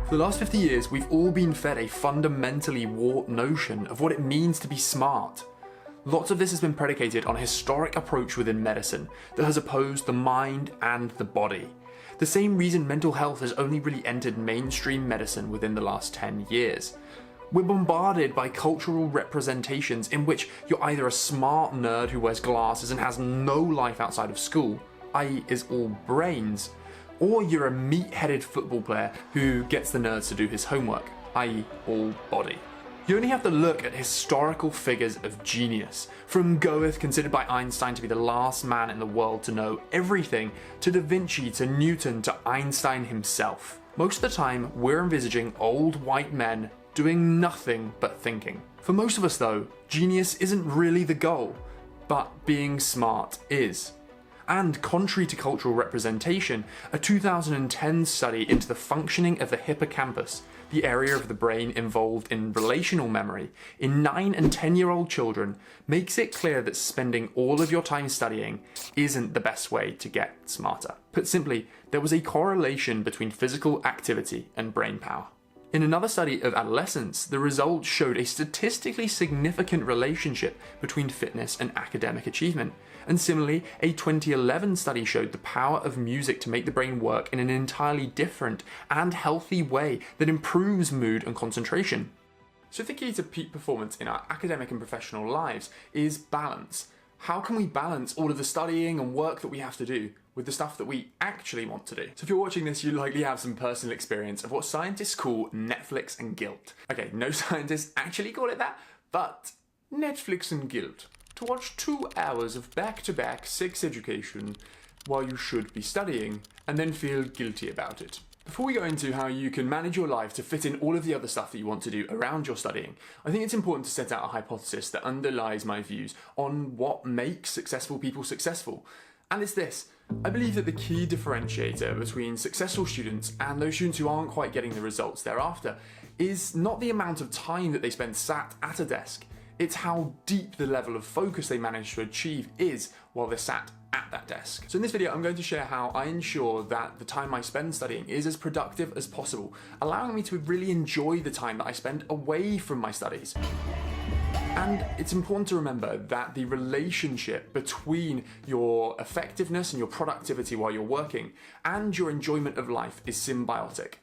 For the last 50 years, we've all been fed a fundamentally warped notion of what it means to be smart. Lots of this has been predicated on a historic approach within medicine that has opposed the mind and the body. The same reason mental health has only really entered mainstream medicine within the last 10 years. We're bombarded by cultural representations in which you're either a smart nerd who wears glasses and has no life outside of school, i.e. is all brains, or you're a meat-headed football player who gets the nerds to do his homework, i.e. all body. You only have to look at historical figures of genius, from Goethe, considered by Einstein to be the last man in the world to know everything, to Da Vinci, to Newton, to Einstein himself. Most of the time, we're envisaging old white men doing nothing but thinking. For most of us though, genius isn't really the goal, but being smart is. And contrary to cultural representation, a 2010 study into the functioning of the hippocampus, the area of the brain involved in relational memory, in 9 and 10-year-old children, makes it clear that spending all of your time studying isn't the best way to get smarter. Put simply, there was a correlation between physical activity and brain power. In another study of adolescents, the results showed a statistically significant relationship between fitness and academic achievement. And similarly, a 2011 study showed the power of music to make the brain work in an entirely different and healthy way that improves mood and concentration. So the key to peak performance in our academic and professional lives is balance. How can we balance all of the studying and work that we have to do with the stuff that we actually want to do? So if you're watching this, you likely have some personal experience of what scientists call Netflix and guilt. Okay, no scientists actually call it that, but Netflix and guilt. To watch 2 hours of back-to-back sex education while you should be studying, and then feel guilty about it. Before we go into how you can manage your life to fit in all of the other stuff that you want to do around your studying, I think it's important to set out a hypothesis that underlies my views on what makes successful people successful. And it's this: I believe that the key differentiator between successful students and those students who aren't quite getting the results they're after is not the amount of time that they spend sat at a desk, it's how deep the level of focus they manage to achieve is while they're sat at that desk. So in this video, I'm going to share how I ensure that the time I spend studying is as productive as possible, allowing me to really enjoy the time that I spend away from my studies. And it's important to remember that the relationship between your effectiveness and your productivity while you're working and your enjoyment of life is symbiotic.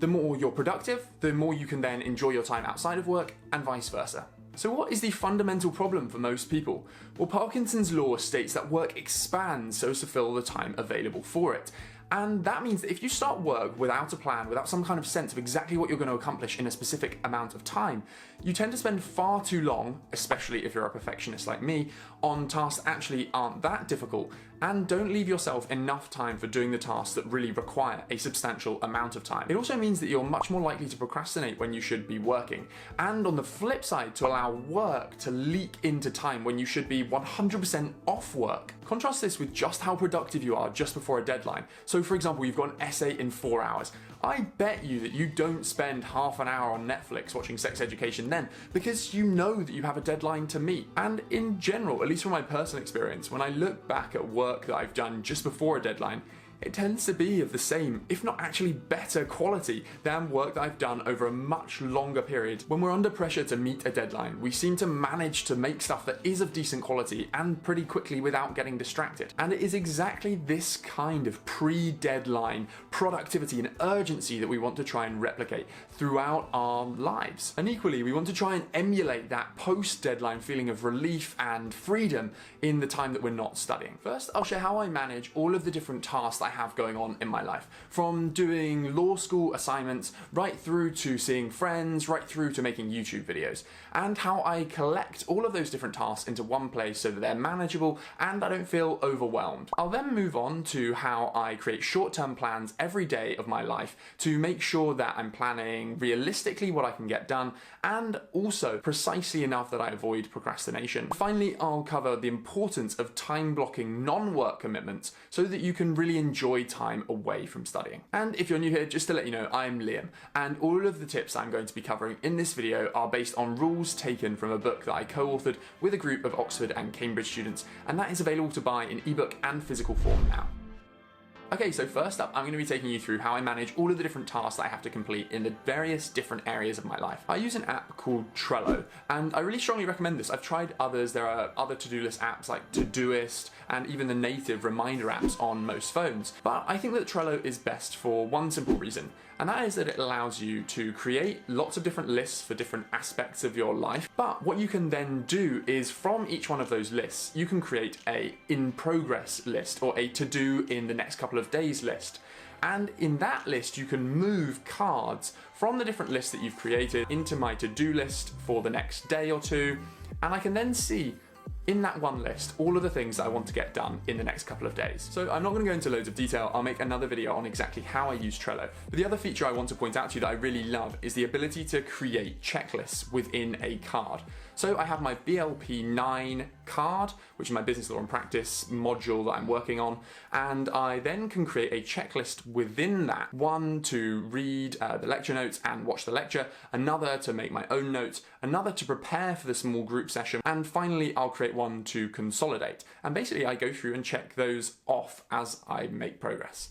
The more you're productive, the more you can then enjoy your time outside of work, and vice versa. So what is the fundamental problem for most people? Well, Parkinson's law states that work expands so as to fill the time available for it. And that means that if you start work without a plan, without some kind of sense of exactly what you're going to accomplish in a specific amount of time, you tend to spend far too long, especially if you're a perfectionist like me, on tasks that actually aren't that difficult, and don't leave yourself enough time for doing the tasks that really require a substantial amount of time. It also means that you're much more likely to procrastinate when you should be working, and on the flip side, to allow work to leak into time when you should be 100% off work. Contrast this with just how productive you are just before a deadline. So for example, you've got an essay in 4 hours. I bet you that you don't spend half an hour on Netflix watching sex education then, because you know that you have a deadline to meet. And in general, at least from my personal experience, when I look back at work that I've done just before a deadline, it tends to be of the same, if not actually better quality than work that I've done over a much longer period. When we're under pressure to meet a deadline, we seem to manage to make stuff that is of decent quality and pretty quickly without getting distracted. And it is exactly this kind of pre-deadline productivity and urgency that we want to try and replicate throughout our lives. And equally, we want to try and emulate that post-deadline feeling of relief and freedom in the time that we're not studying. First, I'll share how I manage all of the different tasks I have going on in my life, from doing law school assignments right through to seeing friends, right through to making YouTube videos, and how I collect all of those different tasks into one place so that they're manageable and I don't feel overwhelmed. I'll then move on to how I create short-term plans every day of my life to make sure that I'm planning realistically what I can get done and also precisely enough that I avoid procrastination. Finally, I'll cover the importance of time blocking non-work commitments so that you can really enjoy time away from studying. And if you're new here, just to let you know, I'm Liam, and all of the tips I'm going to be covering in this video are based on rules taken from a book that I co-authored with a group of Oxford and Cambridge students, and that is available to buy in ebook and physical form now. Okay, so first up, I'm going to be taking you through how I manage all of the different tasks that I have to complete in the various different areas of my life. I use an app called Trello, and I really strongly recommend this. I've tried others. There are other to-do list apps like Todoist, and even the native reminder apps on most phones. But I think that Trello is best for one simple reason, and that is that it allows you to create lots of different lists for different aspects of your life. But what you can then do is from each one of those lists, you can create a in-progress list or a to-do in the next couple of days list. And in that list, you can move cards from the different lists that you've created into my to-do list for the next day or two. And I can then see in that one list all of the things that I want to get done in the next couple of days. So I'm not going to go into loads of detail. I'll make another video on exactly how I use Trello. But the other feature I want to point out to you that I really love is the ability to create checklists within a card. So I have my BLP9 card, which is my business law and practice module that I'm working on, and I then can create a checklist within that. One to read the lecture notes and watch the lecture, another to make my own notes, another to prepare for the small group session, and finally I'll create one to consolidate. And basically I go through and check those off as I make progress.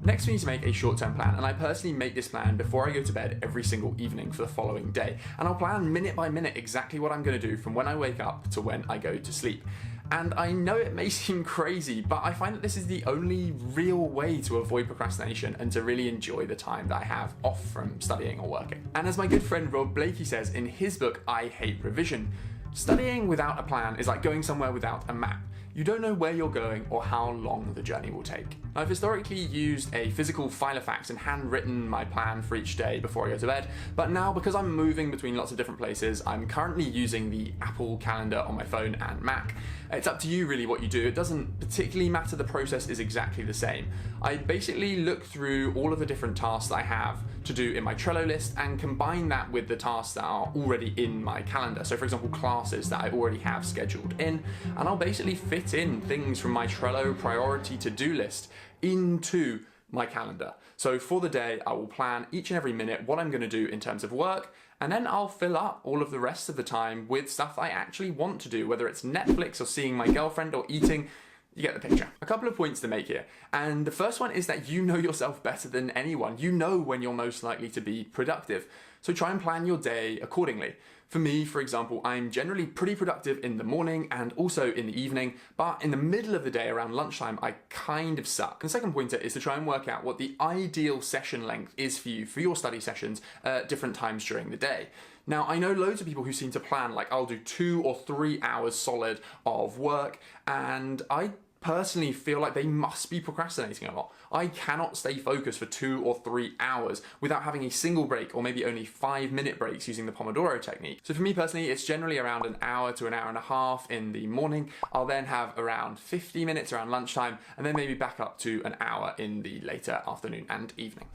Next, we need to make a short-term plan, and I personally make this plan before I go to bed every single evening for the following day. And I'll plan minute by minute exactly what I'm going to do from when I wake up to when I go to sleep. And I know it may seem crazy, but I find that this is the only real way to avoid procrastination and to really enjoy the time that I have off from studying or working. And as my good friend Rob Blakey says in his book, I Hate Revision, studying without a plan is like going somewhere without a map. You don't know where you're going or how long the journey will take. I've historically used a physical filofax and handwritten my plan for each day before I go to bed, but now because I'm moving between lots of different places, I'm currently using the Apple Calendar on my phone and Mac. It's up to you really what you do. It doesn't particularly matter, the process is exactly the same. I basically look through all of the different tasks that I have to do in my Trello list and combine that with the tasks that are already in my calendar. So for example, classes that I already have scheduled in, and I'll basically fit in things from my Trello priority to-do list into my calendar. So for the day, I will plan each and every minute what I'm going to do in terms of work, and then I'll fill up all of the rest of the time with stuff I actually want to do, whether it's Netflix or seeing my girlfriend or eating. You get the picture. A couple of points to make here. And the first one is that you know yourself better than anyone. You know when you're most likely to be productive. So try and plan your day accordingly. For me, for example, I'm generally pretty productive in the morning and also in the evening, but in the middle of the day around lunchtime, I kind of suck. And the second pointer is to try and work out what the ideal session length is for you for your study sessions at different times during the day. Now, I know loads of people who seem to plan like I'll do 2 or 3 hours solid of work, and I personally feel like they must be procrastinating a lot. I cannot stay focused for 2 or 3 hours without having a single break or maybe only 5-minute breaks using the Pomodoro technique. So for me personally, it's generally around an hour to an hour and a half in the morning. I'll then have around 50 minutes around lunchtime and then maybe back up to an hour in the later afternoon and evening.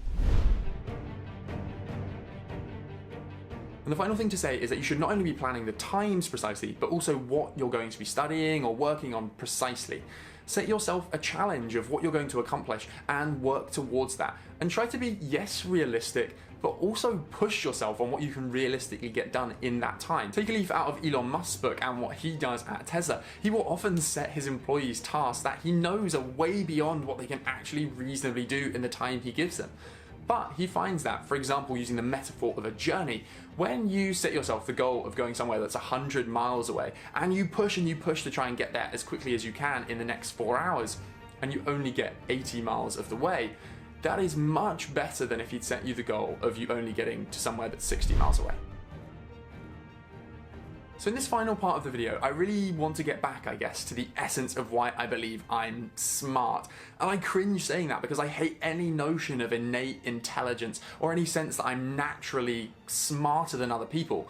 And the final thing to say is that you should not only be planning the times precisely, but also what you're going to be studying or working on precisely. Set yourself a challenge of what you're going to accomplish and work towards that. And try to be, yes, realistic, but also push yourself on what you can realistically get done in that time. Take a leaf out of Elon Musk's book and what he does at Tesla. He will often set his employees tasks that he knows are way beyond what they can actually reasonably do in the time he gives them. But he finds that, for example, using the metaphor of a journey, when you set yourself the goal of going somewhere that's 100 miles away, and you push to try and get there as quickly as you can in the next 4 hours, and you only get 80 miles of the way, that is much better than if he'd set you the goal of you only getting to somewhere that's 60 miles away. So in this final part of the video, I really want to get back, I guess, to the essence of why I believe I'm smart. And I cringe saying that because I hate any notion of innate intelligence or any sense that I'm naturally smarter than other people.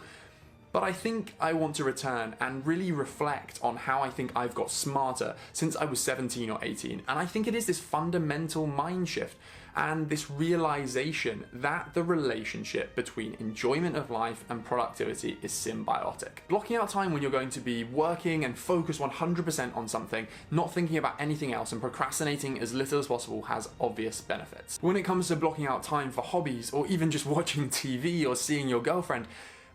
But I think I want to return and really reflect on how I think I've got smarter since I was 17 or 18. And I think it is this fundamental mind shift and this realization that the relationship between enjoyment of life and productivity is symbiotic. Blocking out time when you're going to be working and focus 100% on something, not thinking about anything else and procrastinating as little as possible has obvious benefits. When it comes to blocking out time for hobbies or even just watching TV or seeing your girlfriend,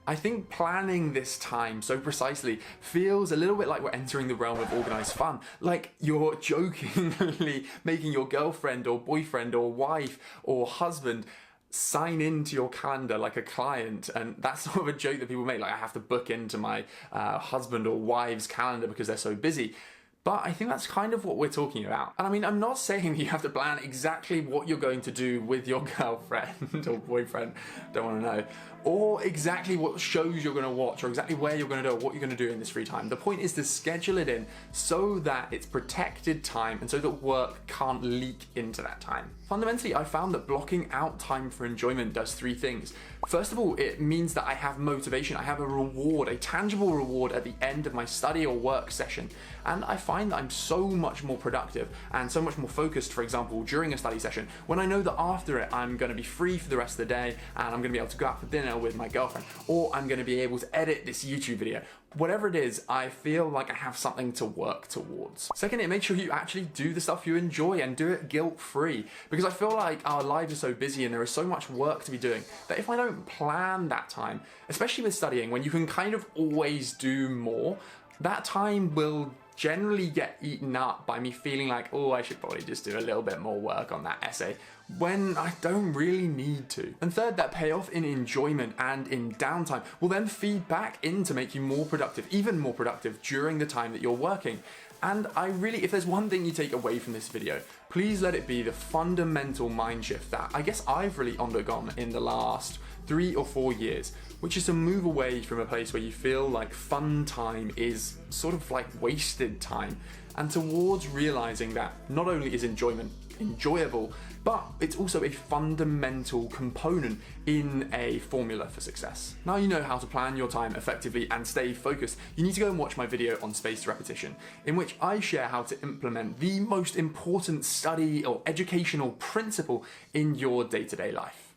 I think planning this time so precisely feels a little bit like we're entering the realm of organised fun. Like you're jokingly making your girlfriend or boyfriend or wife or husband sign into your calendar like a client, and that's sort of a joke that people make, like I have to book into my husband or wife's calendar because they're so busy. But I think that's kind of what we're talking about. And I mean, I'm not saying that you have to plan exactly what you're going to do with your girlfriend or boyfriend, don't want to know, or exactly what shows you're going to watch, or exactly where you're going to do, or what you're going to do in this free time. The point is to schedule it in so that it's protected time and so that work can't leak into that time. Fundamentally, I found that blocking out time for enjoyment does three things. First of all, it means that I have motivation. I have a reward, a tangible reward at the end of my study or work session. And I find that I'm so much more productive and so much more focused, for example, during a study session, when I know that after it, I'm going to be free for the rest of the day and I'm going to be able to go out for dinner with my girlfriend, or I'm going to be able to edit this YouTube video. Whatever it is, I feel like I have something to work towards. Second, it makes sure you actually do the stuff you enjoy and do it guilt-free. Because I feel like our lives are so busy and there is so much work to be doing that if I don't plan that time, especially with studying, when you can kind of always do more, that time will generally get eaten up by me feeling like, oh, I should probably just do a little bit more work on that essay, when I don't really need to. And third, that payoff in enjoyment and in downtime will then feed back in to make you more productive, even more productive during the time that you're working. And I really, if there's one thing you take away from this video, please let it be the fundamental mind shift that I guess I've really undergone in the last 3 or 4 years, which is to move away from a place where you feel like fun time is sort of like wasted time, and towards realizing that not only is enjoyment enjoyable, but it's also a fundamental component in a formula for success. Now you know how to plan your time effectively and stay focused, you need to go and watch my video on spaced repetition, in which I share how to implement the most important study or educational principle in your day-to-day life.